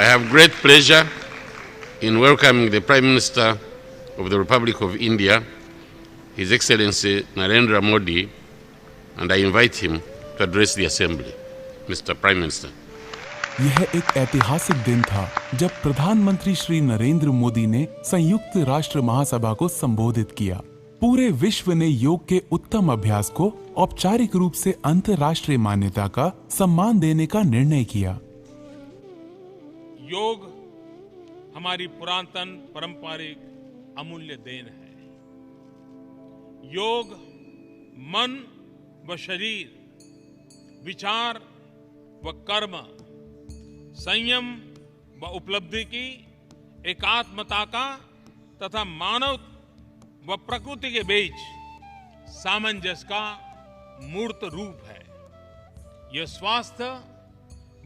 I have great pleasure in welcoming the Prime Minister of the Republic of India, His Excellency Narendra Modi, and I invite him to address the Assembly. Mr. Prime Minister. यह एक ऐतिहासिक दिन था जब प्रधानमंत्री श्री नरेंद्र मोदी ने संयुक्त राष्ट्र महासभा को संबोधित किया। पूरे विश्व ने योग के उत्तम अभ्यास को औपचारिक रूप से अंतर्राष्ट्रीय मान्यता का सम्मान देने का निर्णय किया। योग हमारी पुरातन पारंपरिक अमूल्य देन है। योग मन व शरीर, विचार व कर्म, संयम व उपलब्धि की एकात्मता का तथा मानव व प्रकृति के बीच सामंजस्य का मूर्त रूप है। यह स्वास्थ्य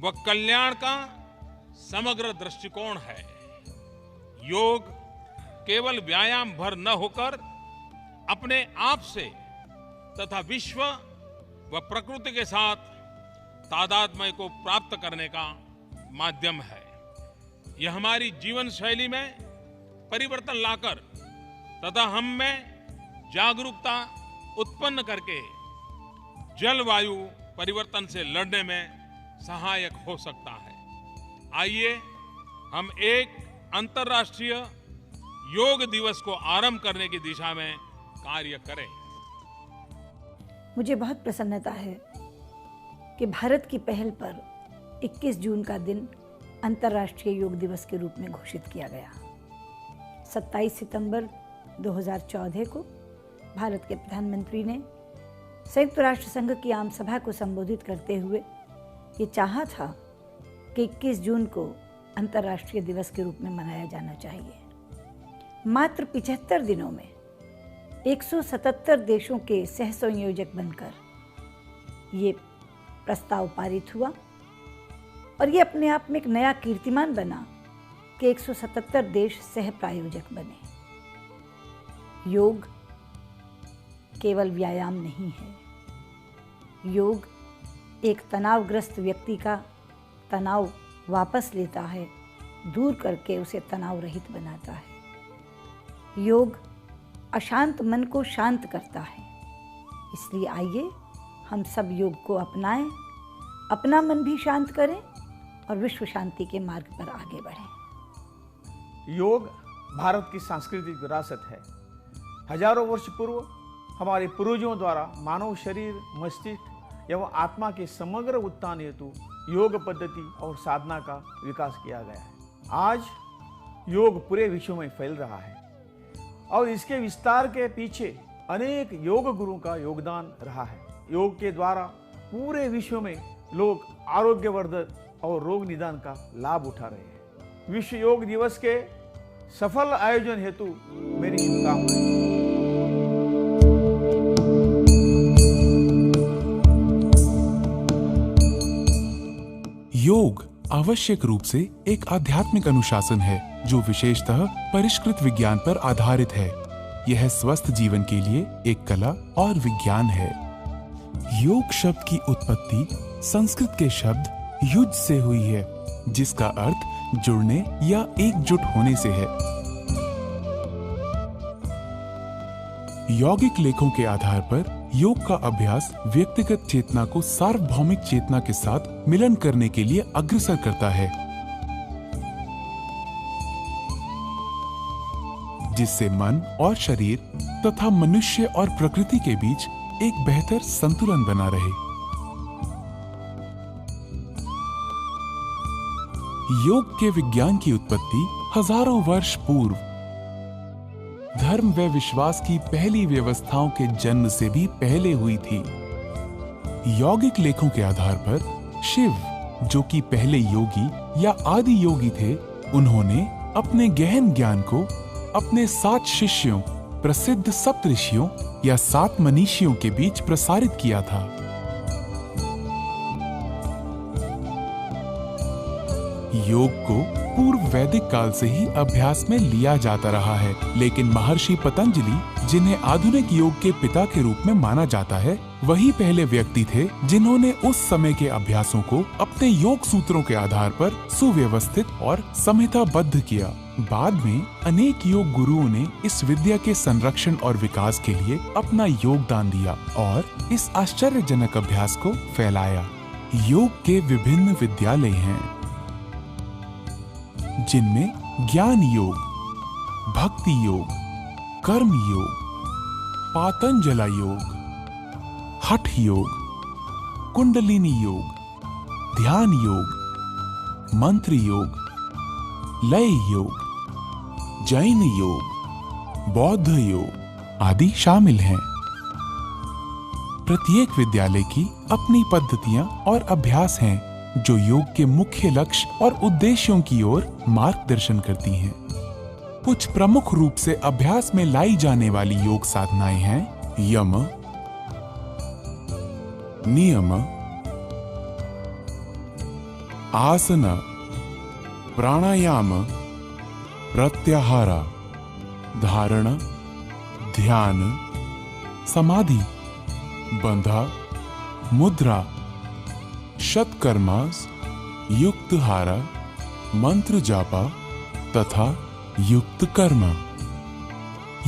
व कल्याण का समग्र दृष्टिकोण है। योग केवल व्यायाम भर न होकर अपने आप से तथा विश्व व प्रकृति के साथ तादात्म्य को प्राप्त करने का माध्यम है। यह हमारी जीवन शैली में परिवर्तन लाकर तथा हम में जागरूकता उत्पन्न करके जलवायु परिवर्तन से लड़ने में सहायक हो सकता है। आइए हम एक अंतर्राष्ट्रीय योग दिवस को आरंभ करने की दिशा में कार्य करें। मुझे बहुत प्रसन्नता है कि भारत की पहल पर 21 जून का दिन अंतर्राष्ट्रीय योग दिवस के रूप में घोषित किया गया। 27 सितंबर 2014 को भारत के प्रधानमंत्री ने संयुक्त राष्ट्र संघ की आम सभा को संबोधित करते हुए ये चाहा था कि 21 जून को अंतर्राष्ट्रीय दिवस के रूप में मनाया जाना चाहिए। मात्र 75 दिनों में 177 देशों के सह संयोजक बनकर ये प्रस्ताव पारित हुआ और ये अपने आप में एक नया कीर्तिमान बना कि 177 देश सह प्रायोजक बने। योग केवल व्यायाम नहीं है। योग एक तनावग्रस्त व्यक्ति का तनाव वापस लेता है, दूर करके उसे तनाव रहित बनाता है। योग अशांत मन को शांत करता है। इसलिए आइए हम सब योग को अपनाएं, अपना मन भी शांत करें और विश्व शांति के मार्ग पर आगे बढ़ें। योग भारत की सांस्कृतिक विरासत है। हजारों वर्ष पूर्व हमारे पूर्वजों द्वारा मानव शरीर, मस्तिष्क एवं आत्मा के समग्र उत्थान हेतु योग पद्धति और साधना का विकास किया गया है। आज योग पूरे विश्व में फैल रहा है और इसके विस्तार के पीछे अनेक योग गुरुओं का योगदान रहा है। योग के द्वारा पूरे विश्व में लोग आरोग्यवर्धक और रोग निदान का लाभ उठा रहे हैं। विश्व योग दिवस के सफल आयोजन हेतु मेरी शुभकामनाएं। योग आवश्यक रूप से एक आध्यात्मिक अनुशासन है जो विशेषतः परिष्कृत विज्ञान पर आधारित है। यह स्वस्थ जीवन के लिए एक कला और विज्ञान है। योग शब्द की उत्पत्ति संस्कृत के शब्द युज से हुई है, जिसका अर्थ जुड़ने या एकजुट होने से है। यौगिक लेखों के आधार पर योग का अभ्यास व्यक्तिगत चेतना को सार्वभौमिक चेतना के साथ मिलन करने के लिए अग्रसर करता है, जिससे मन और शरीर तथा मनुष्य और प्रकृति के बीच एक बेहतर संतुलन बना रहे। योग के विज्ञान की उत्पत्ति हजारों वर्ष पूर्व धर्म व विश्वास की पहली व्यवस्थाओं के जन्म से भी पहले हुई थी। यौगिक लेखों के आधार पर शिव, जो कि पहले योगी या आदि योगी थे, उन्होंने अपने गहन ज्ञान को अपने 7 शिष्यों, प्रसिद्ध सप्तऋषियों या 7 मनीषियों के बीच प्रसारित किया था। योग को पूर्व वैदिक काल से ही अभ्यास में लिया जाता रहा है, लेकिन महर्षि पतंजलि, जिन्हें आधुनिक योग के पिता के रूप में माना जाता है, वही पहले व्यक्ति थे जिन्होंने उस समय के अभ्यासों को अपने योग सूत्रों के आधार पर सुव्यवस्थित और संहिताबद्ध किया। बाद में अनेक योग गुरुओं ने इस विद्या के संरक्षण और विकास के लिए अपना योगदान दिया और इस आश्चर्यजनक अभ्यास को फैलाया। योग के विभिन्न विद्यालय हैं, जिनमें ज्ञान योग, भक्ति योग, कर्म योग, पातंजला योग, हठ योग, कुंडलिनी योग, ध्यान योग, मंत्र योग, लय योग, जैन योग, बौद्ध योग आदि शामिल हैं। प्रत्येक विद्यालय की अपनी पद्धतियां और अभ्यास हैं जो योग के मुख्य लक्ष्य और उद्देश्यों की ओर मार्गदर्शन करती हैं। कुछ प्रमुख रूप से अभ्यास में लाई जाने वाली योग साधनाएं हैं यम, नियम, आसन, प्राणायाम, प्रत्याहार, धारण, ध्यान, समाधि, बंधा, मुद्रा, शतकर्मास, युक्तहारा, मंत्र जापा तथा युक्त कर्म।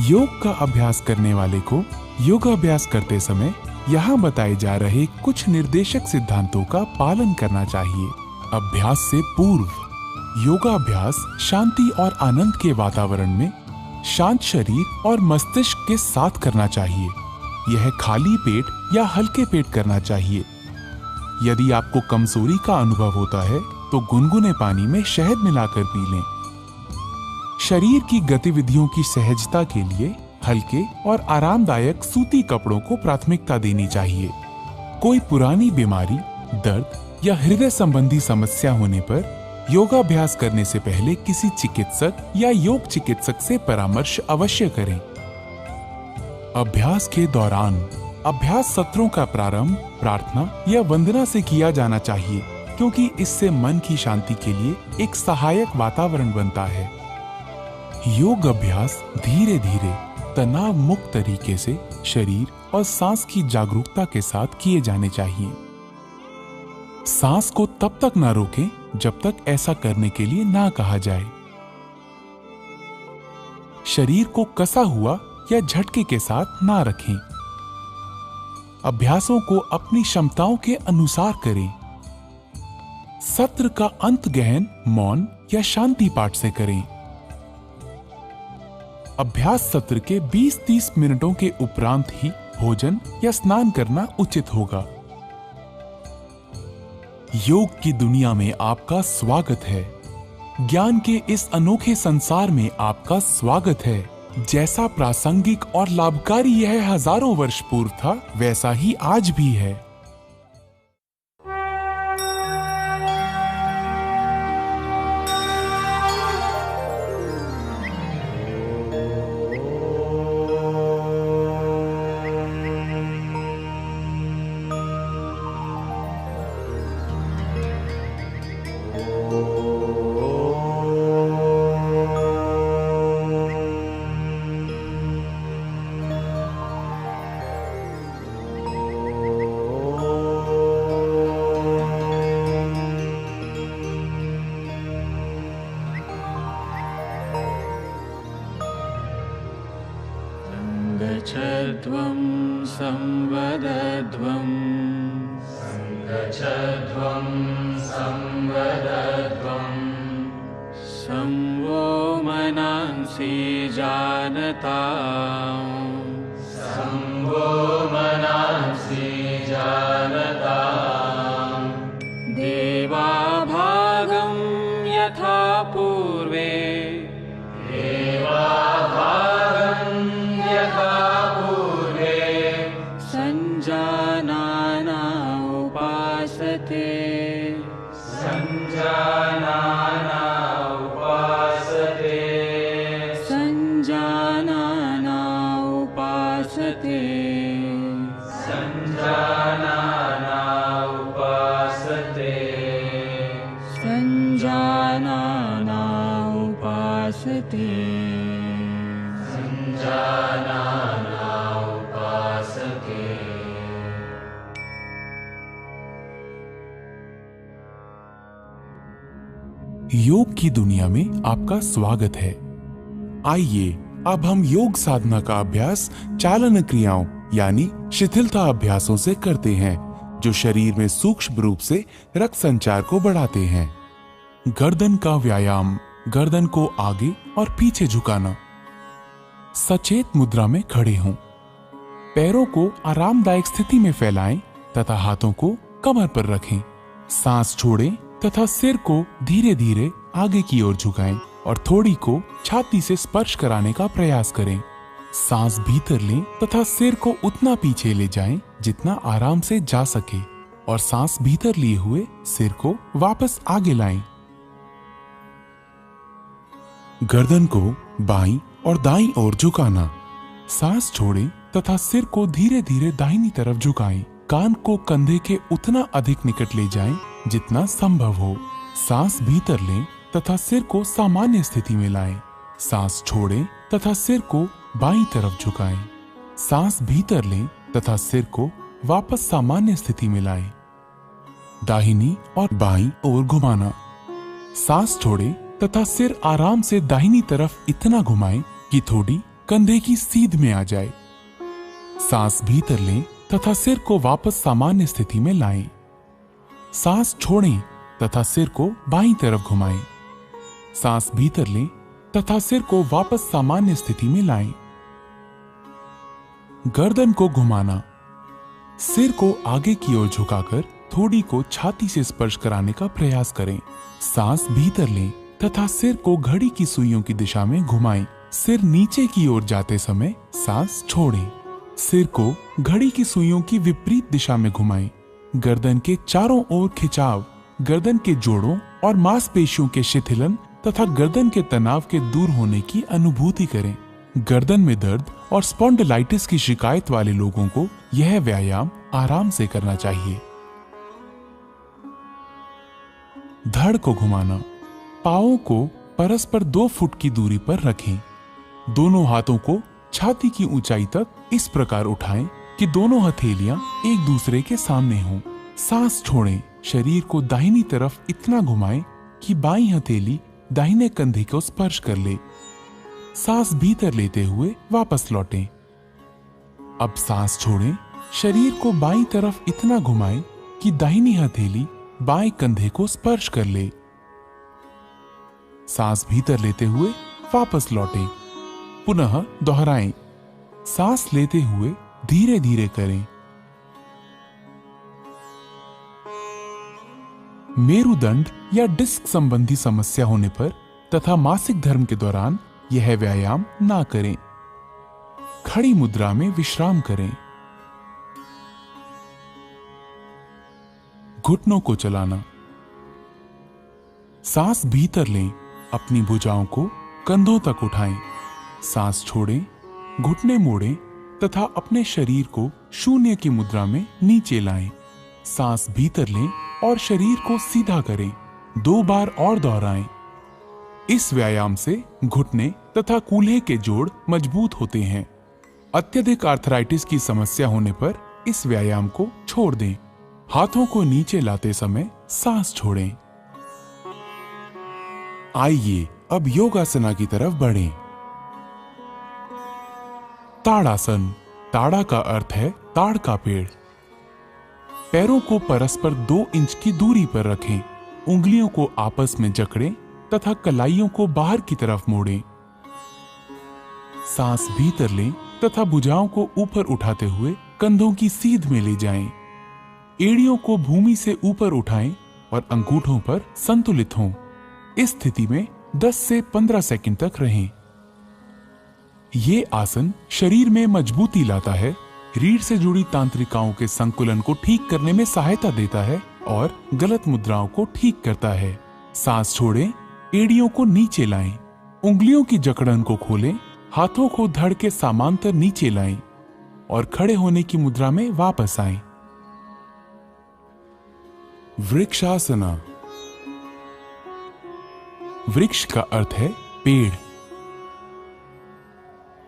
योग का अभ्यास करने वाले को योगाभ्यास करते समय यहाँ बताए जा रहे कुछ निर्देशक सिद्धांतों का पालन करना चाहिए। अभ्यास से पूर्व योगाभ्यास शांति और आनंद के वातावरण में शांत शरीर और मस्तिष्क के साथ करना चाहिए। यह खाली पेट या हल्के पेट करना चाहिए। यदि आपको कमजोरी का अनुभव होता है तो गुनगुने पानी में शहद मिलाकर पी लें। शरीर की गतिविधियों की सहजता के लिए हल्के और आरामदायक सूती कपड़ों को प्राथमिकता देनी चाहिए। कोई पुरानी बीमारी, दर्द या हृदय संबंधी समस्या होने पर योगाभ्यास करने से पहले किसी चिकित्सक या योग चिकित्सक से परामर्श अवश्य करें। अभ्यास के दौरान अभ्यास सत्रों का प्रारंभ प्रार्थना या वंदना से किया जाना चाहिए, क्योंकि इससे मन की शांति के लिए एक सहायक वातावरण बनता है। योग अभ्यास धीरे धीरे तनाव मुक्त तरीके से शरीर और सांस की जागरूकता के साथ किए जाने चाहिए। सांस को तब तक ना रोकें जब तक ऐसा करने के लिए ना कहा जाए। शरीर को कसा हुआ या झटके के साथ ना रखें। अभ्यासों को अपनी क्षमताओं के अनुसार करें। सत्र का अंत गहन मौन या शांति पाठ से करें। अभ्यास सत्र के 20-30 मिनटों के उपरांत ही भोजन या स्नान करना उचित होगा। योग की दुनिया में आपका स्वागत है। ज्ञान के इस अनोखे संसार में आपका स्वागत है। जैसा प्रासंगिक और लाभकारी यह हजारों वर्ष पूर्व था, वैसा ही आज भी है। गच्छध्वं संवदध्वं गच्छध्वं संवदध्वं संवो मनांसि जानतां संवो मनांसि जानतां देवा भागं यथा पूर्वे देवा संजानाना उपासते संजानाना उपासते संजानाना उपासते संजानाना उपासते संजानाना उपासते सञ्जानाना उपासते योग की दुनिया में आपका स्वागत है। आइए अब हम योग साधना का अभ्यास चालन क्रियाओं यानी शिथिलता अभ्यासों से करते हैं, जो शरीर में सूक्ष्म रूप से रक्त संचार को बढ़ाते हैं। गर्दन का व्यायाम, गर्दन को आगे और पीछे झुकाना। सचेत मुद्रा में खड़े हों। पैरों को आरामदायक स्थिति में फैलाएं तथा हाथों को कमर पर रखें। सांस छोड़ें तथा सिर को धीरे धीरे आगे की ओर झुकाएं और थोड़ी को छाती से स्पर्श कराने का प्रयास करें। सांस भीतर लें तथा सिर को उतना पीछे ले जाएं जितना आराम से जा सके और सांस भीतर लिए हुए सिर को वापस आगे लाएं। गर्दन को बाईं और दाईं ओर झुकाना। सांस छोड़ें तथा सिर को धीरे धीरे दाहिनी तरफ झुकाएं। कान को कंधे के उतना अधिक निकट ले जाएं जितना संभव हो। सांस भीतर लें तथा सिर को सामान्य स्थिति में लाएं। सांस छोड़ें तथा सिर को बाईं तरफ झुकाएं। सांस भीतर लें तथा सिर को वापस सामान्य स्थिति में लाएं। दाहिनी और बाईं ओर घुमाना। सांस छोड़ें तथा सिर आराम से दाहिनी तरफ इतना घुमाएं कि थोड़ी कंधे की सीध में आ जाए। सांस भीतर लें तथा सिर को वापस सामान्य स्थिति में लाएं। सांस छोड़ें तथा सिर को बाईं तरफ घुमाएं। सांस भीतर लें तथा सिर को वापस सामान्य स्थिति में लाएं। गर्दन को घुमाना। सिर को आगे की ओर झुकाकर थोड़ी को छाती से स्पर्श कराने का प्रयास करें। सांस भीतर लें तथा सिर को घड़ी की सुइयों की दिशा में घुमाएं। सिर नीचे की ओर जाते समय सांस छोड़ें। सिर को घड़ी की सुइयों की विपरीत दिशा में घुमाएं। गर्दन के चारों ओर खिंचाव, गर्दन के जोड़ों और मांसपेशियों के शिथिलन तथा गर्दन के तनाव के दूर होने की अनुभूति करें। गर्दन में दर्द और स्पॉन्डिलाइटिस की शिकायत वाले लोगों को यह व्यायाम आराम से करना चाहिए। धड़ को घुमाना। पांवों को परस्पर 2 फुट की दूरी पर रखें। दोनों हाथों को छाती की ऊंचाई तक इस प्रकार उठाएं कि दोनों हथेलियां एक दूसरे के सामने हों। सांस छोड़ें। शरीर को दाहिनी तरफ इतना घुमाएं कि बाईं हथेली दाहिने कंधे को स्पर्श कर ले। सांस भीतर लेते हुए वापस लौटें। अब सांस छोड़ें। शरीर को बाईं तरफ इतना घुमाएं कि दाहिनी हथेली बाएं कंधे को स्पर्श कर ले। सांस भीतर लेते हुए वापस लौटें। पुनः दोहराएं। सांस लेते हुए धीरे धीरे करें। मेरुदंड या डिस्क संबंधी समस्या होने पर तथा मासिक धर्म के दौरान यह व्यायाम ना करें। खड़ी मुद्रा में विश्राम करें। घुटनों को चलाना। सांस भीतर लें। अपनी भुजाओं को कंधों तक उठाएं। सांस छोड़ें। घुटने मोड़ें तथा अपने शरीर को शून्य की मुद्रा में नीचे लाएं। सांस भीतर लें और शरीर को सीधा करें। 2 बार और दोहराएं। इस व्यायाम से घुटने तथा कूल्हे के जोड़ मजबूत होते हैं। अत्यधिक आर्थराइटिस की समस्या होने पर इस व्यायाम को छोड़ दें। हाथों को नीचे लाते समय सांस छोड़ें। आइए अब योगासना की तरफ बढ़ें। ताड़ासन। ताड़ा का अर्थ है ताड़ का पेड़। पैरों को परस्पर 2 इंच की दूरी पर रखें। उंगलियों को आपस में जकड़ें तथा कलाइयों को बाहर की तरफ मोड़ें। सांस भीतर लें तथा भुजाओं को ऊपर उठाते हुए कंधों की सीध में ले जाएं। एड़ियों को भूमि से ऊपर उठाएं और अंगूठों पर संतुलित हों। इस स्थिति में 10 से 15 सेकंड तक रहें। ये आसन शरीर में मजबूती लाता है, रीढ़ से जुड़ी तांत्रिकाओं के संकुलन को ठीक करने में सहायता देता है और गलत मुद्राओं को ठीक करता है। सांस छोड़ें। एड़ियों को नीचे लाएं। उंगलियों की जकड़न को खोलें। हाथों को धड़ के समांतर नीचे लाएं और खड़े होने की मुद्रा में वापस आएं। वृक्षासना। वृक्ष का अर्थ है पेड़।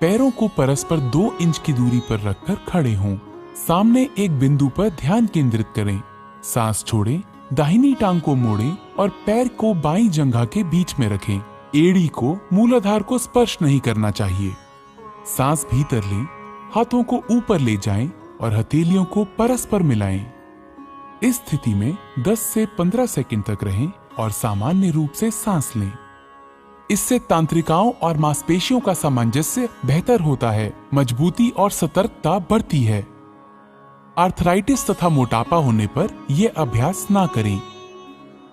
पैरों को परस्पर 2 इंच की दूरी पर रखकर खड़े हों। सामने एक बिंदु पर ध्यान केंद्रित करें। सांस छोड़ें, दाहिनी टांग को मोड़ें और पैर को बाईं जंघा के बीच में रखें। एड़ी को मूलाधार को स्पर्श नहीं करना चाहिए। सांस भीतर लें, हाथों को ऊपर ले जाएं और हथेलियों को परस्पर मिलाएं। इस स्थिति में 10 से 15 सेकंड तक रहें और सामान्य रूप से सांस लें। इससे तांत्रिकाओं और मांसपेशियों का सामंजस्य बेहतर होता है, मजबूती और सतर्कता बढ़ती है। आर्थराइटिस तथा मोटापा होने पर यह अभ्यास ना करें।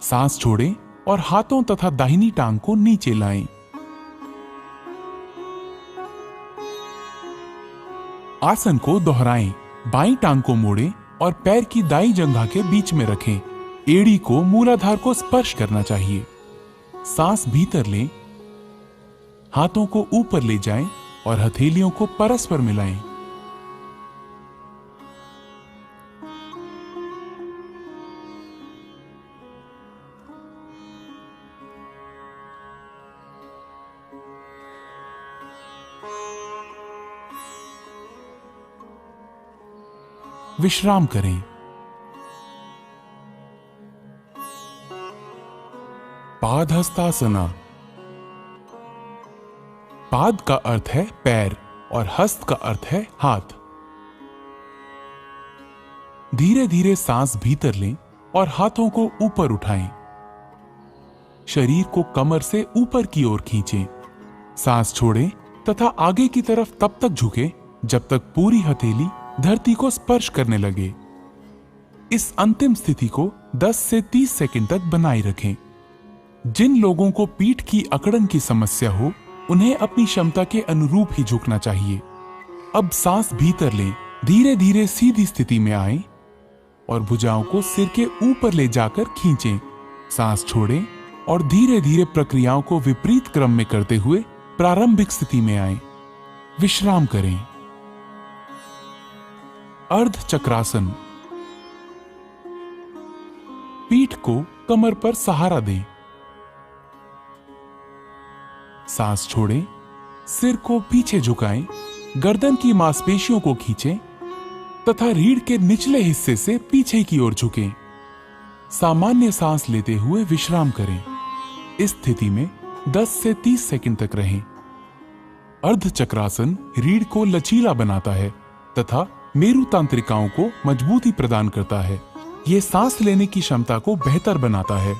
सांस छोड़ें और हाथों तथा दाहिनी टांग को नीचे लाएं। आसन को दोहराएं। बाईं टांग को मोड़ें और पैर की दाईं जंघा के बीच में रखें। एड़ी को मूलाधार को स्पर्श करना चाहिए। सांस भीतर लें, हाथों को ऊपर ले जाएं और हथेलियों को परस्पर मिलाएं। विश्राम करें। पादहस्तासना। पाद का अर्थ है पैर और हस्त का अर्थ है हाथ। धीरे धीरे सांस भीतर लें और हाथों को ऊपर उठाएं। शरीर को कमर से ऊपर की ओर खींचें। सांस छोड़ें तथा आगे की तरफ तब तक झुकें जब तक पूरी हथेली धरती को स्पर्श करने लगे। इस अंतिम स्थिति को 10 से 30 सेकंड तक बनाए रखें। जिन लोगों को पीठ की अकड़न की समस्या हो, उन्हें अपनी क्षमता के अनुरूप ही झुकना चाहिए। अब सांस भीतर लें, धीरे धीरे सीधी स्थिति में आएं और भुजाओं को सिर के ऊपर ले जाकर खींचें। सांस छोड़ें और धीरे धीरे प्रक्रियाओं को विपरीत क्रम में करते हुए प्रारंभिक स्थिति में आएं। विश्राम करें। अर्ध चक्रासन। पीठ को कमर पर सहारा दें। सांस छोड़ें, सिर को पीछे झुकाएं, गर्दन की मांसपेशियों को खींचें तथा रीढ़ के निचले हिस्से से पीछे की ओर झुकें। सामान्य सांस लेते हुए विश्राम करें। इस स्थिति में 10 से 30 सेकंड तक रहें। अर्ध चक्रासन रीढ़ को लचीला बनाता है तथा मेरु तांत्रिकाओं को मजबूती प्रदान करता है। यह सांस लेने की क्षमता को बेहतर बनाता है।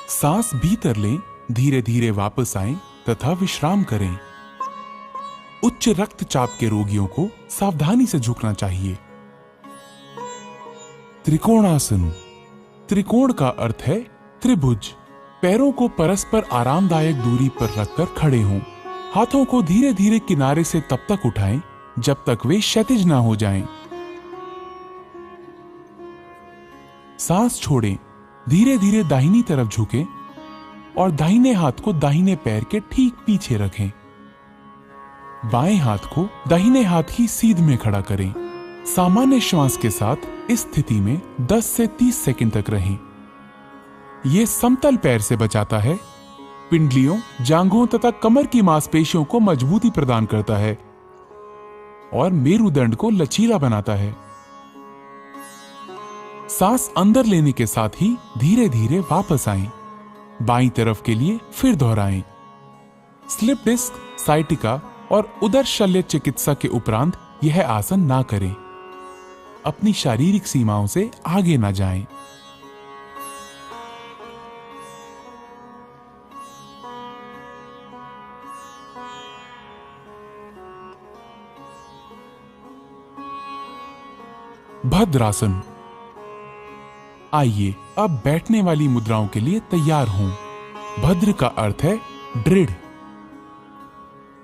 सांस भीतर लें, धीरे धीरे वापस आएं तथा विश्राम करें। उच्च रक्तचाप के रोगियों को सावधानी से झुकना चाहिए। त्रिकोणासन। त्रिकोण का अर्थ है त्रिभुज। पैरों को परस्पर आरामदायक दूरी पर रखकर खड़े हों। हाथों को धीरे धीरे किनारे से तब तक उठाएं जब तक वे क्षैतिज ना हो जाएं। सांस छोड़ें, धीरे धीरे दाहिनी तरफ झुकें और दाहिने हाथ को दाहिने पैर के ठीक पीछे रखें। बाएं हाथ को दाहिने हाथ की सीध में खड़ा करें। सामान्य श्वास के साथ इस स्थिति में 10 से 30 सेकंड तक रहें। यह समतल पैर से बचाता है, पिंडलियों, जांघों तथा कमर की मांसपेशियों को मजबूती प्रदान करता है और मेरुदंड को लचीला बनाता है। सांस अंदर लेने के साथ ही धीरे धीरे वापस आएं। बाईं तरफ के लिए फिर दोहराएं। स्लिप डिस्क, साइटिका और उदर शल्य चिकित्सा के उपरांत यह आसन ना करें। अपनी शारीरिक सीमाओं से आगे ना जाएं। भद्रासन। आइए अब बैठने वाली मुद्राओं के लिए तैयार हों। भद्र का अर्थ है दृढ़।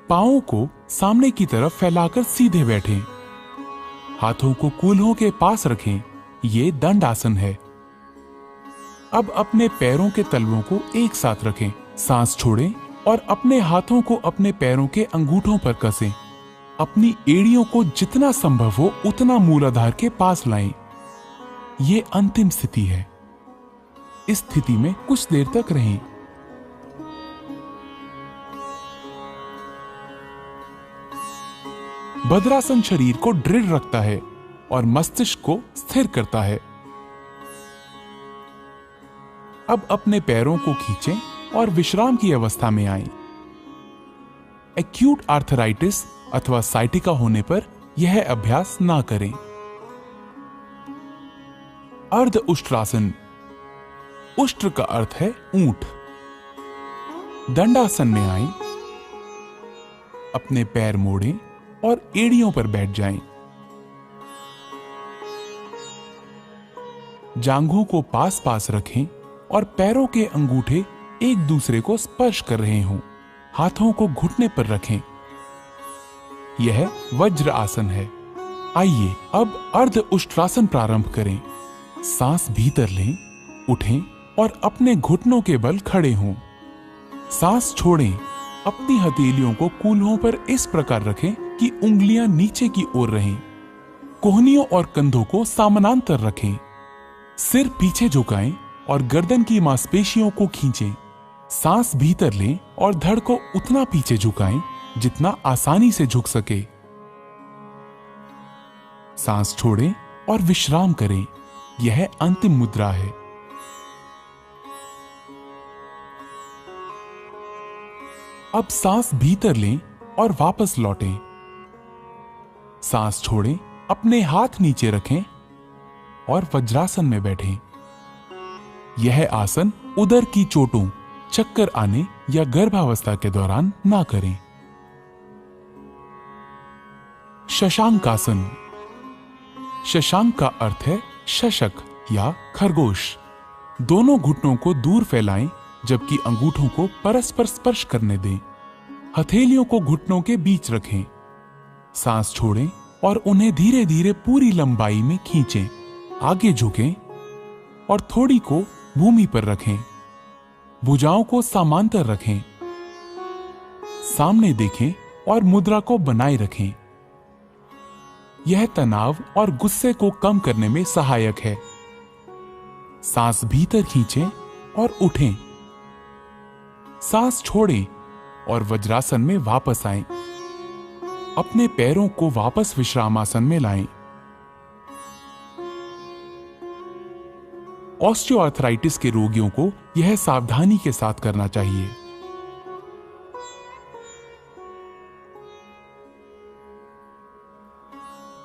पांवों को सामने की तरफ फैलाकर सीधे बैठें। हाथों को कूल्हों के पास रखें। ये दंड आसन है। अब अपने पैरों के तलवों को एक साथ रखें। सांस छोड़ें और अपने हाथों को अपने पैरों के अंगूठों पर कसें। अपनी एड़ियों को जितना संभव हो उतना मूलाधार के पास लाएं। ये अंतिम स्थिति है। इस स्थिति में कुछ देर तक रहें। भद्रासन शरीर को दृढ़ रखता है और मस्तिष्क को स्थिर करता है। अब अपने पैरों को खींचें और विश्राम की अवस्था में आएं। एक्यूट आर्थराइटिस अथवा साइटिका होने पर यह अभ्यास ना करें। अर्ध उष्ट्रासन। उष्ट्र का अर्थ है ऊंट। दंडासन में आएं, अपने पैर मोड़ें और एड़ियों पर बैठ जाएं। जांघों को पास पास रखें और पैरों के अंगूठे एक दूसरे को स्पर्श कर रहे हों। हाथों को घुटने पर रखें। यह वज्र आसन है। आइए अब अर्ध उष्ट्रासन प्रारंभ करें। सांस भीतर लें, उठें और अपने घुटनों के बल खड़े हों। सांस छोड़ें। अपनी हथेलियों को कूल्हों पर इस प्रकार रखें कि उंगलियां नीचे की ओर रहें। कोहनियों और कंधों को समानांतर रखें। सिर पीछे झुकाएं और गर्दन की मांसपेशियों को खींचें। सांस भीतर लें और धड़ को उतना पीछे झुकाएं जितना आसानी से झुक सके। सांस छोड़ें और विश्राम करें। यह अंतिम मुद्रा है। अब सांस भीतर लें और वापस लौटें। सांस छोड़ें, अपने हाथ नीचे रखें और वज्रासन में बैठें। यह आसन उदर की चोटों, चक्कर आने या गर्भावस्था के दौरान ना करें। शशांकासन। शशांक का अर्थ है शशक या खरगोश। दोनों घुटनों को दूर फैलाएं जबकि अंगूठों को परस्पर स्पर्श करने दें। हथेलियों को घुटनों के बीच रखें। सांस छोड़ें और उन्हें धीरे धीरे पूरी लंबाई में खींचें। आगे झुकें और थोड़ी को भूमि पर रखें। भुजाओं को समांतर रखें। सामने देखें और मुद्रा को बनाए रखें। यह तनाव और गुस्से को कम करने में सहायक है। सांस भीतर खींचें और उठें। सांस छोड़ें और वज्रासन में वापस आएं। अपने पैरों को वापस विश्रामासन में लाएं। ऑस्टियोआर्थराइटिस के रोगियों को यह सावधानी के साथ करना चाहिए।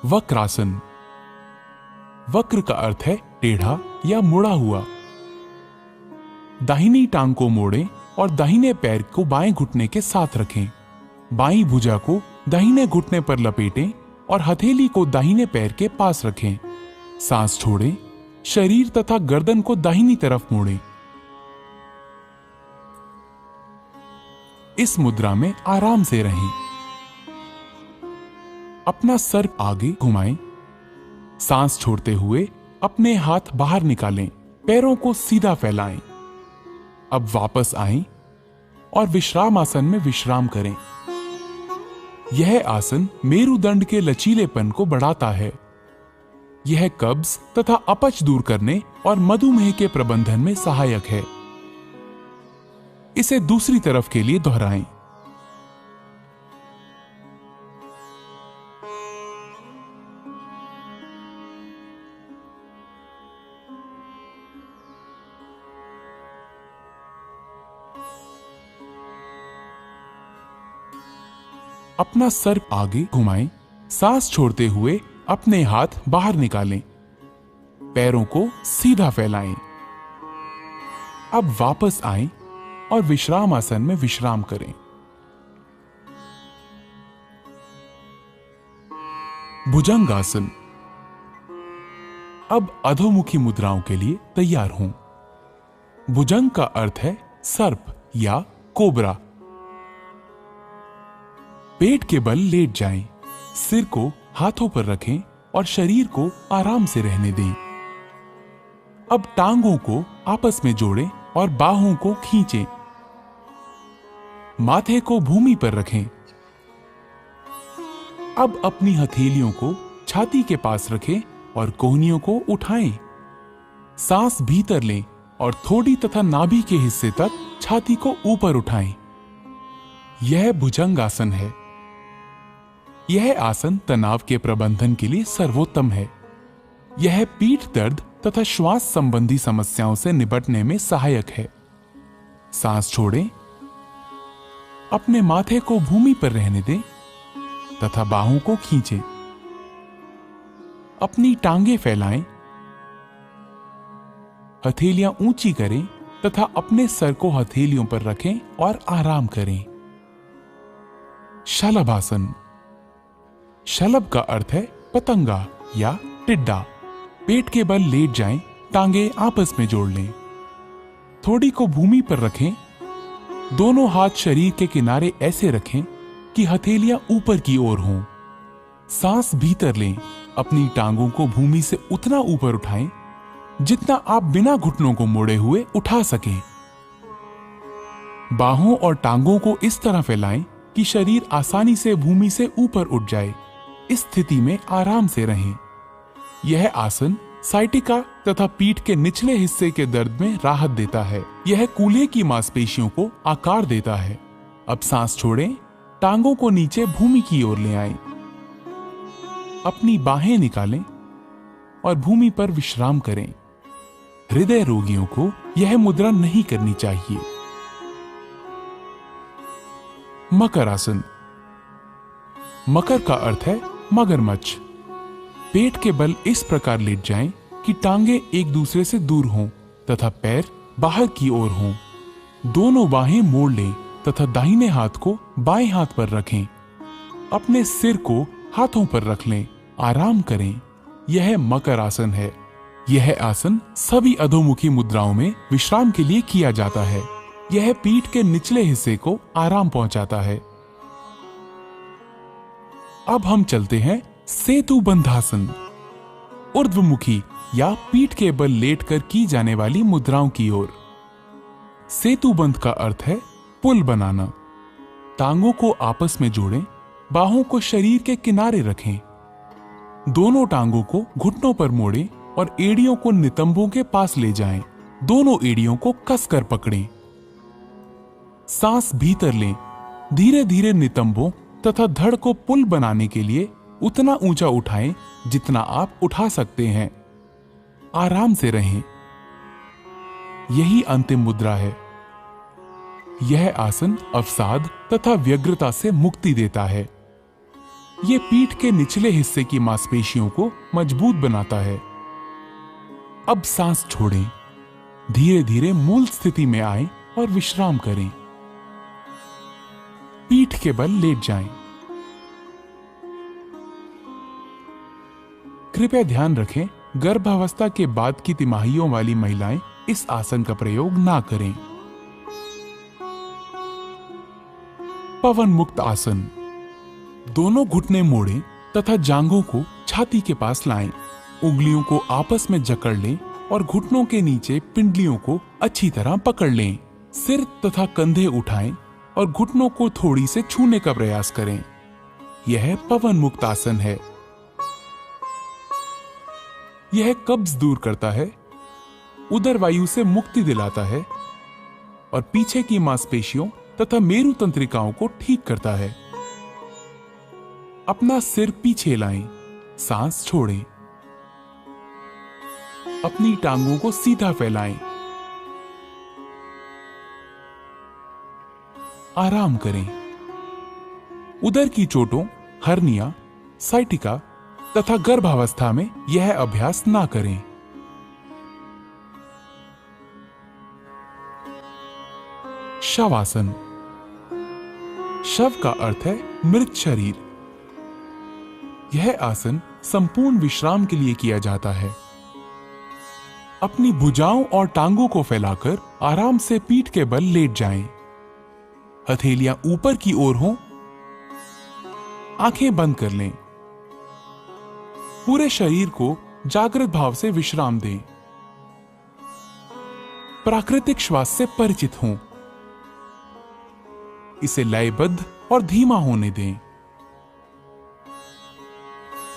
वक्रासन। वक्र का अर्थ है टेढ़ा या मुड़ा हुआ। दाहिनी टांग को मोड़ें और दाहिने पैर को बाएं घुटने के साथ रखें। बाईं भुजा को दाहिने घुटने पर लपेटें और हथेली को दाहिने पैर के पास रखें। सांस छोड़ें। शरीर तथा गर्दन को दाहिनी तरफ मोड़ें। इस मुद्रा में आराम से रहें। अपना सर आगे घुमाएं। सांस छोड़ते हुए अपने हाथ बाहर निकालें। पैरों को सीधा फैलाएं। अब वापस आएं और विश्राम आसन में विश्राम करें। यह आसन मेरुदंड के लचीलेपन को बढ़ाता है। यह कब्ज तथा अपच दूर करने और मधुमेह के प्रबंधन में सहायक है। इसे दूसरी तरफ के लिए दोहराएं। अपना सर आगे घुमाएं। सांस छोड़ते हुए अपने हाथ बाहर निकालें। पैरों को सीधा फैलाएं। अब वापस आएं और विश्राम आसन में विश्राम करें। भुजंगासन। अब अधोमुखी मुद्राओं के लिए तैयार हों। भुजंग का अर्थ है सर्प या कोबरा। पेट के बल लेट जाएं। सिर को हाथों पर रखें और शरीर को आराम से रहने दें। अब टांगों को आपस में जोड़ें और बाहों को खींचें। माथे को भूमि पर रखें। अब अपनी हथेलियों को छाती के पास रखें और कोहनियों को उठाएं। सांस भीतर लें और थोड़ी तथा नाभि के हिस्से तक छाती को ऊपर उठाएं। यह भुजंगासन है। यह आसन तनाव के प्रबंधन के लिए सर्वोत्तम है। यह पीठ दर्द तथा श्वास संबंधी समस्याओं से निपटने में सहायक है। सांस छोड़ें, अपने माथे को भूमि पर रहने दें तथा बाहों को खींचें। अपनी टांगें फैलाएं, हथेलियां ऊंची करें तथा अपने सर को हथेलियों पर रखें और आराम करें। शलभासन। शलभ का अर्थ है पतंगा या टिड्डा। पेट के बल लेट जाएं, टांगे आपस में जोड़ लें। थोड़ी को भूमि पर रखें। दोनों हाथ शरीर के किनारे ऐसे रखें कि हथेलियां ऊपर की ओर हों। सांस भीतर लें। अपनी टांगों को भूमि से उतना ऊपर उठाएं जितना आप बिना घुटनों को मोड़े हुए उठा सकें। बाहों और टांगों को इस तरह फैलाएं कि शरीर आसानी से भूमि से ऊपर उठ जाए। इस स्थिति में आराम से रहें। यह आसन साइटिका तथा पीठ के निचले हिस्से के दर्द में राहत देता है। यह कूल्हे की मांसपेशियों को आकार देता है। अब सांस छोड़ें, टांगों को नीचे भूमि की ओर ले आएं। अपनी बाहें निकालें और भूमि पर विश्राम करें। हृदय रोगियों को यह मुद्रा नहीं करनी चाहिए। मकर आसन। मकर का अर्थ है मगरमच्छ। पेट के बल इस प्रकार लेट जाएं कि टांगे एक दूसरे से दूर हों तथा पैर बाहर की ओर हों। दोनों बाहें मोड़ लें तथा दाहिने हाथ को बाएं हाथ पर रखें। अपने सिर को हाथों पर रख लें। आराम करें। यह मकर आसन है। यह आसन सभी अधोमुखी मुद्राओं में विश्राम के लिए किया जाता है। यह पीठ के निचले हिस्से को आराम पहुंचाता है। अब हम चलते हैं सेतु बंधासन। ऊर्ध्वमुखी या पीठ के बल लेटकर की जाने वाली मुद्राओं की ओर। सेतु बंध का अर्थ है पुल बनाना। टांगों को आपस में जोड़ें। बाहों को शरीर के किनारे रखें। दोनों टांगों को घुटनों पर मोड़ें और एड़ियों को नितंबों के पास ले जाएं। दोनों एड़ियों को कसकर पकड़ें। सांस भीतर लें। धीरे धीरे नितंबों तथा धड़ को पुल बनाने के लिए उतना ऊंचा उठाएं जितना आप उठा सकते हैं। आराम से रहें। यही अंतिम मुद्रा है। यह आसन अवसाद तथा व्यग्रता से मुक्ति देता है। यह पीठ के निचले हिस्से की मांसपेशियों को मजबूत बनाता है। अब सांस छोड़ें। धीरे धीरे मूल स्थिति में आएं और विश्राम करें। पीठ के बल लेट जाएं। कृपया ध्यान रखें, गर्भावस्था के बाद की तिमाहियों वाली महिलाएं इस आसन का प्रयोग ना करें। पवन मुक्त आसन। दोनों घुटने मोड़ें तथा जांघों को छाती के पास लाएं। उंगलियों को आपस में जकड़ लें और घुटनों के नीचे पिंडलियों को अच्छी तरह पकड़ लें। सिर तथा कंधे उठाएं और घुटनों को थोड़ी से छूने का प्रयास करें। यह पवन मुक्त आसन है। यह कब्ज दूर करता है, उदर वायु से मुक्ति दिलाता है और पीछे की मांसपेशियों तथा मेरु तंत्रिकाओं को ठीक करता है। अपना सिर पीछे लाएं। सांस छोड़ें। अपनी टांगों को सीधा फैलाएं। आराम करें। उदर की चोटों, हर्निया, साइटिका तथा गर्भावस्था में यह अभ्यास ना करें। शवासन। शव का अर्थ है मृत शरीर। यह आसन संपूर्ण विश्राम के लिए किया जाता है। अपनी भुजाओं और टांगों को फैलाकर आराम से पीठ के बल लेट जाएं। हथेलियां ऊपर की ओर हों। आंखें बंद कर लें। पूरे शरीर को जागृत भाव से विश्राम दें। प्राकृतिक श्वास से परिचित हों। इसे लयबद्ध और धीमा होने दें।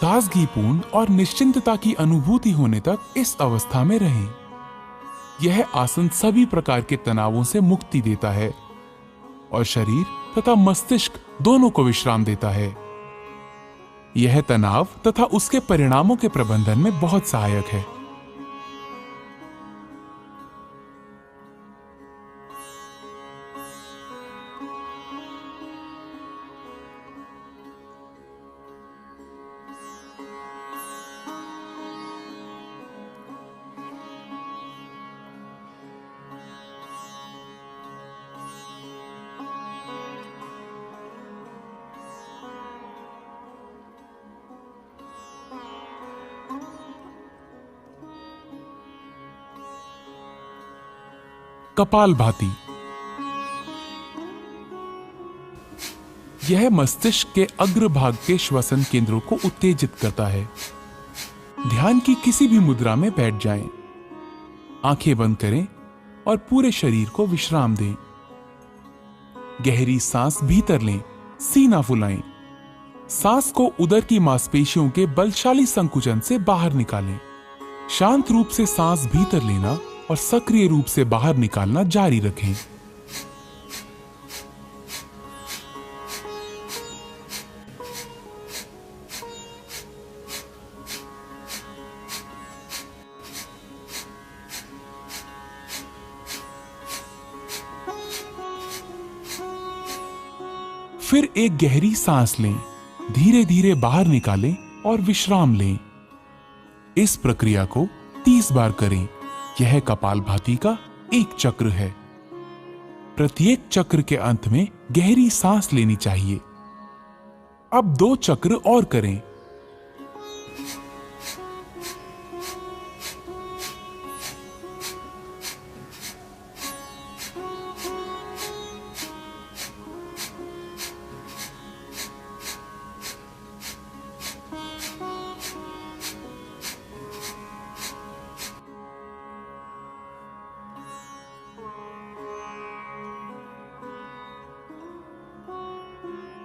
ताजगीपूर्ण और निश्चिंतता की अनुभूति होने तक इस अवस्था में रहें। यह आसन सभी प्रकार के तनावों से मुक्ति देता है और शरीर तथा मस्तिष्क दोनों को विश्राम देता है। यह तनाव तथा उसके परिणामों के प्रबंधन में बहुत सहायक है। कपालभाति। यह मस्तिष्क के अग्रभाग के श्वसन केंद्रों को उत्तेजित करता है। ध्यान की किसी भी मुद्रा में बैठ जाएं, आंखें बंद करें और पूरे शरीर को विश्राम दें। गहरी सांस भीतर लें, सीना फुलाएं। सांस को उदर की मांसपेशियों के बलशाली संकुचन से बाहर निकालें। शांत रूप से सांस भीतर लेना और सक्रिय रूप से बाहर निकालना जारी रखें। फिर एक गहरी सांस लें, धीरे धीरे बाहर निकालें और विश्राम लें। इस प्रक्रिया को 30 बार करें। यह कपालभाति का एक चक्र है। प्रत्येक चक्र के अंत में गहरी सांस लेनी चाहिए। अब 2 चक्र और करें।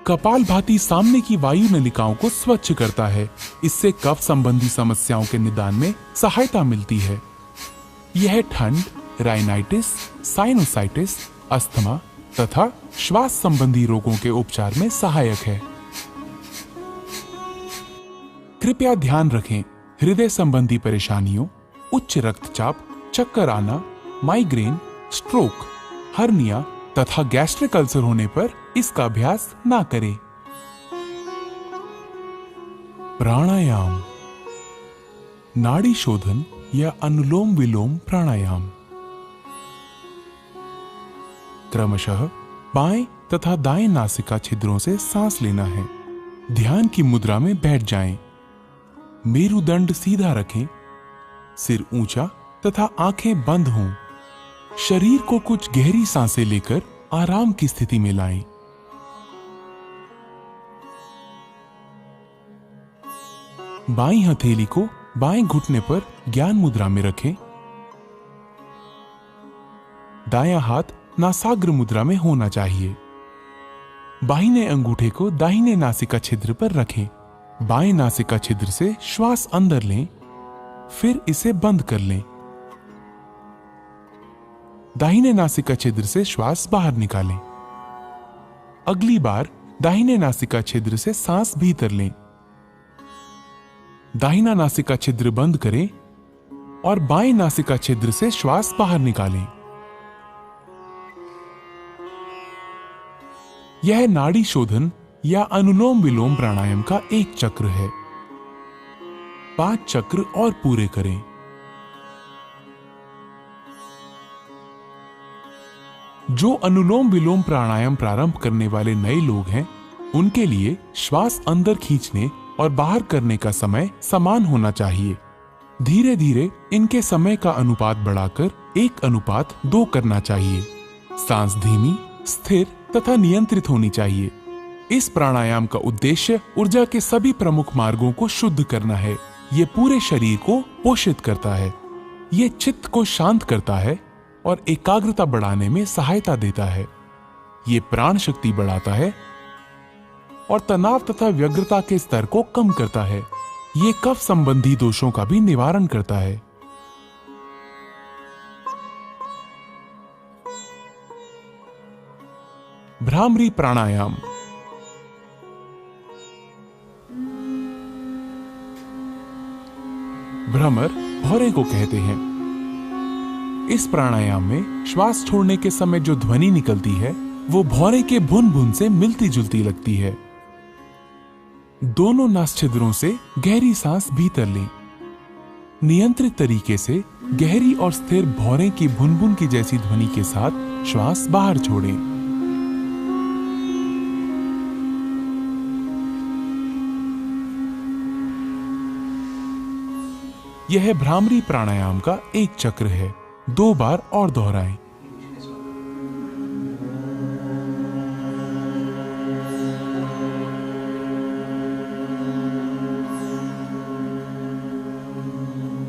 कपालभाति सामने की वायु नलिकाओं को स्वच्छ करता है। इससे कफ संबंधी समस्याओं के निदान में सहायता मिलती है। यह ठंड, राइनाइटिस, साइनोसाइटिस, अस्थमा तथा श्वास संबंधी रोगों के उपचार में सहायक है। कृपया ध्यान रखें, हृदय संबंधी परेशानियों, उच्च रक्तचाप, चक्कर आना, माइग्रेन, स्ट्रोक, हर्निया तथा गैस्ट्रिक अल्सर होने पर इसका अभ्यास ना करें। प्राणायाम। नाड़ी शोधन या अनुलोम विलोम प्राणायाम। क्रमशः बाएं तथा दाएं नासिका छिद्रों से सांस लेना है। ध्यान की मुद्रा में बैठ जाएं। मेरुदंड सीधा रखें, सिर ऊंचा तथा आंखें बंद हों। शरीर को कुछ गहरी सांसें लेकर आराम की स्थिति में लाएं। बाईं हथेली को बाएं घुटने पर ज्ञान मुद्रा में रखें। दायां हाथ नासाग्र मुद्रा में होना चाहिए। बाहिने अंगूठे को दाहिने नासिका छिद्र पर रखें। बाएं नासिका छिद्र से श्वास अंदर लें, फिर इसे बंद कर लें। दाहिने नासिका छिद्र से श्वास बाहर निकालें। अगली बार दाहिने नासिका छिद्र से सांस भीतर लें। दाहिना नासिका छिद्र बंद करें और बाएं नासिका छिद्र से श्वास बाहर निकालें। यह नाड़ी शोधन या अनुलोम विलोम प्राणायाम का एक चक्र है। 5 चक्र और पूरे करें। जो अनुलोम विलोम प्राणायाम प्रारंभ करने वाले नए लोग हैं, उनके लिए श्वास अंदर खींचने और बाहर करने का समय समान होना चाहिए। धीरे धीरे इनके समय का अनुपात बढ़ाकर 1:2 करना चाहिए। सांस धीमी, स्थिर तथा नियंत्रित होनी चाहिए। इस प्राणायाम का उद्देश्य ऊर्जा के सभी प्रमुख मार्गों को शुद्ध करना है। ये पूरे शरीर को पोषित करता है। ये चित्त को शांत करता है और एकाग्रता बढ़ाने में सहायता देता है। ये प्राण शक्ति बढ़ाता है और तनाव तथा व्यग्रता के स्तर को कम करता है। ये कफ संबंधी दोषों का भी निवारण करता है। भ्रामरी प्राणायाम। भ्रमर भौरे को कहते हैं। इस प्राणायाम में श्वास छोड़ने के समय जो ध्वनि निकलती है वो भौरे के भुन भुन से मिलती जुलती लगती है। दोनों नासछिद्रों से गहरी सांस भीतर लें। नियंत्रित तरीके से गहरी और स्थिर भौरे की भुनभुन की जैसी ध्वनि के साथ श्वास बाहर छोड़ें। यह भ्रामरी प्राणायाम का एक चक्र है। 2 बार और दोहराएं।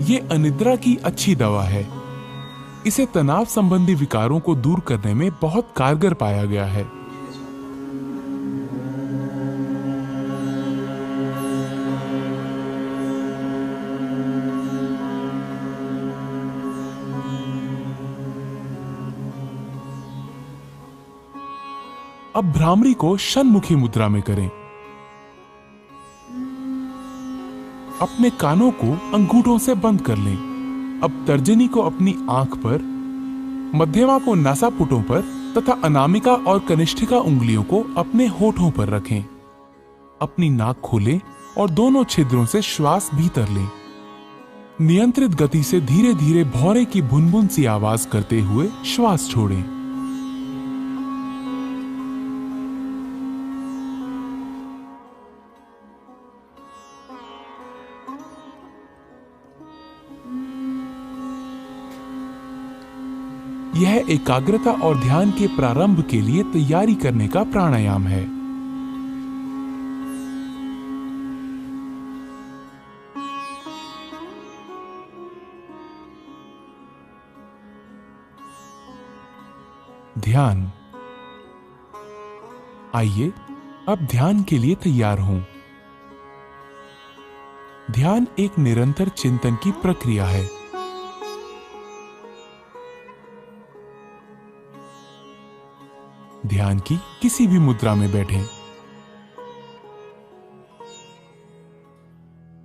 ये अनिद्रा की अच्छी दवा है। इसे तनाव संबंधी विकारों को दूर करने में बहुत कारगर पाया गया है। अब भ्रामरी को षण्मुखी मुद्रा में करें। अपने कानों को अंगूठों से बंद कर लें। अब तर्जनी को अपनी आंख पर, मध्यमा को नासापुटों पर तथा अनामिका और कनिष्ठिका उंगलियों को अपने होठों पर रखें। अपनी नाक खोलें और दोनों छिद्रों से श्वास भीतर लें। नियंत्रित गति से धीरे धीरे भौरे की भुनभुन सी आवाज करते हुए श्वास छोड़ें। यह एकाग्रता और ध्यान के प्रारंभ के लिए तैयारी करने का प्राणायाम है। ध्यान। आइए अब ध्यान के लिए तैयार हों। ध्यान एक निरंतर चिंतन की प्रक्रिया है। ध्यान की किसी भी मुद्रा में बैठें।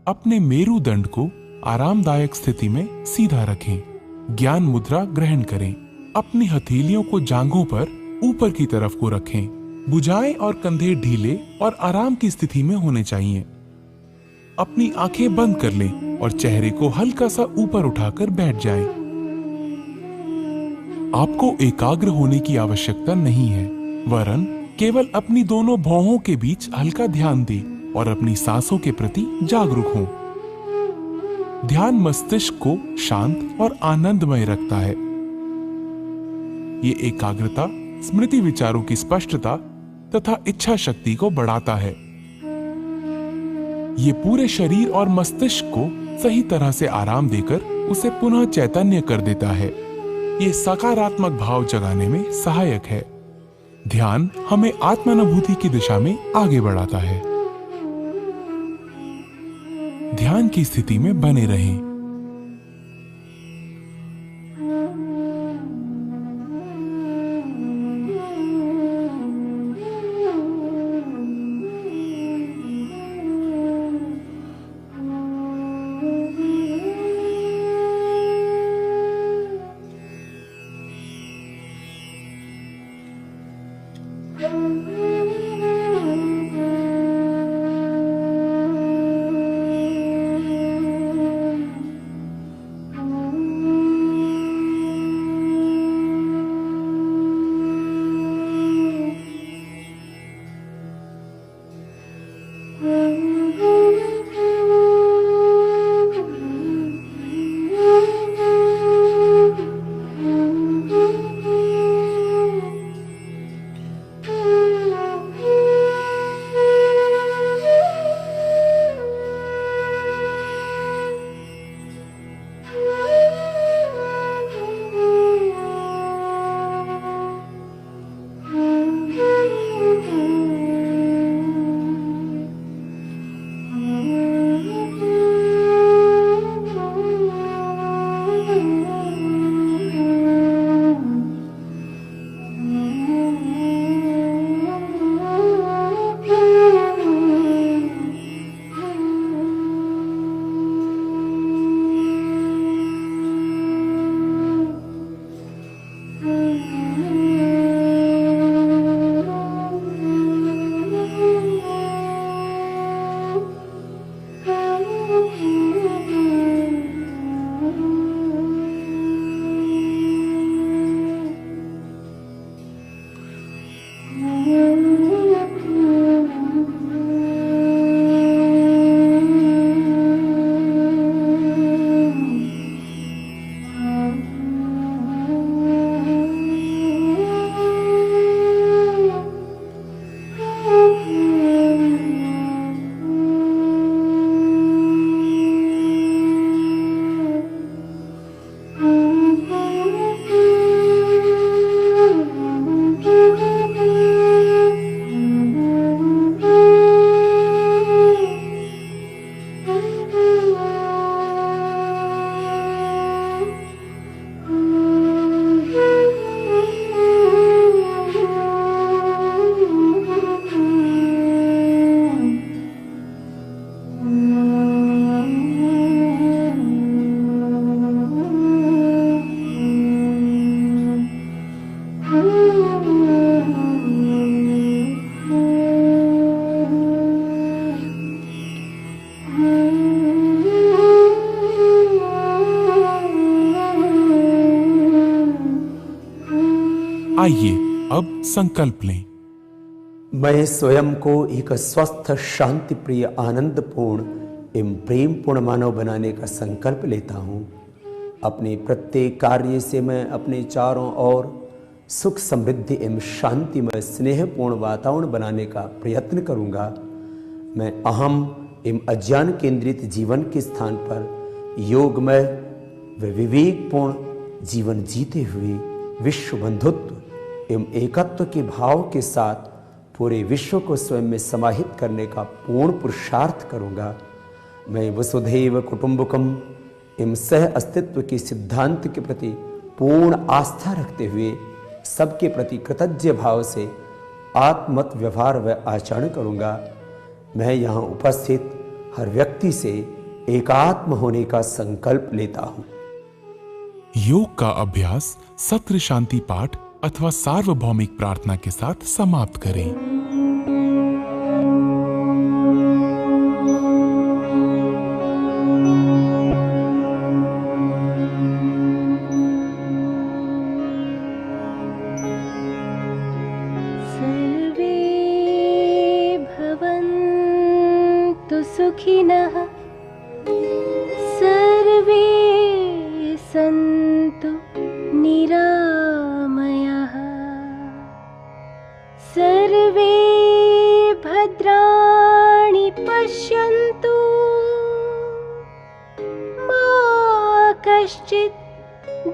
अपने मेरुदंड को आरामदायक स्थिति में सीधा रखें। ज्ञान मुद्रा ग्रहण करें। अपनी हथेलियों को जांघों पर ऊपर की तरफ को रखें। भुजाएं और कंधे ढीले और आराम की स्थिति में होने चाहिए। अपनी आंखें बंद कर लें और चेहरे को हल्का सा ऊपर उठाकर बैठ जाएं। आपको एकाग्र होने की आवश्यकता नहीं है, वरन केवल अपनी दोनों भौहों के बीच हल्का ध्यान दें और अपनी सांसों के प्रति जागरूक हों। ध्यान मस्तिष्क को शांत और आनंदमय रखता है। ये एकाग्रता, स्मृति विचारों की स्पष्टता तथा इच्छा शक्ति को बढ़ाता है। ये पूरे शरीर और मस्तिष्क को सही तरह से आराम देकर उसे पुनः चैतन्य कर देता है। ये सकारात्मक भाव जगाने में सहायक है। ध्यान हमें आत्मानुभूति की दिशा में आगे बढ़ाता है। ध्यान की स्थिति में बने रहें। आइए अब संकल्प लें। मैं स्वयं को एक स्वस्थ, शांति प्रिय, आनंदपूर्ण एवं प्रेम पूर्ण मानव बनाने का संकल्प लेता हूँ। अपने प्रत्येक कार्य से मैं अपने चारों ओर सुख, समृद्धि एवं शांतिमय, स्नेहपूर्ण वातावरण बनाने का प्रयत्न करूँगा। मैं अहम एवं अज्ञान केंद्रित जीवन के स्थान पर योगमय व विवेकपूर्ण जीवन जीते हुए विश्व बंधुत्व एवं एकत्व के भाव के साथ पूरे विश्व को स्वयं में समाहित करने का पूर्ण पुरुषार्थ करूँगा। मैं वसुधैव कुटुंबकम एवं सह अस्तित्व के सिद्धांत के प्रति पूर्ण आस्था रखते हुए सबके प्रति कृतज्ञ भाव से आत्मत व्यवहार व आचरण करूँगा। मैं यहाँ उपस्थित हर व्यक्ति से एकात्म होने का संकल्प लेता हूँ। योग का अभ्यास सत्र शांति पाठ अथवा सार्वभौमिक प्रार्थना के साथ समाप्त करें। सर्वे भवन्तु सुखिनः, सर्वे सन्तु निरामयाः, सर्वे भद्राणि पश्यन्तु, मा कश्चित्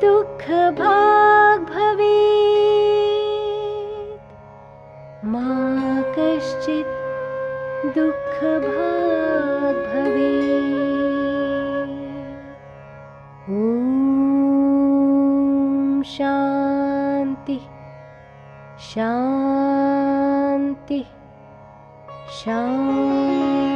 दुःखभाग् भवेत्, मा कश्चित् दुःखभाग् भवेत्। ॐ शान्ति शान्ति शान्ति।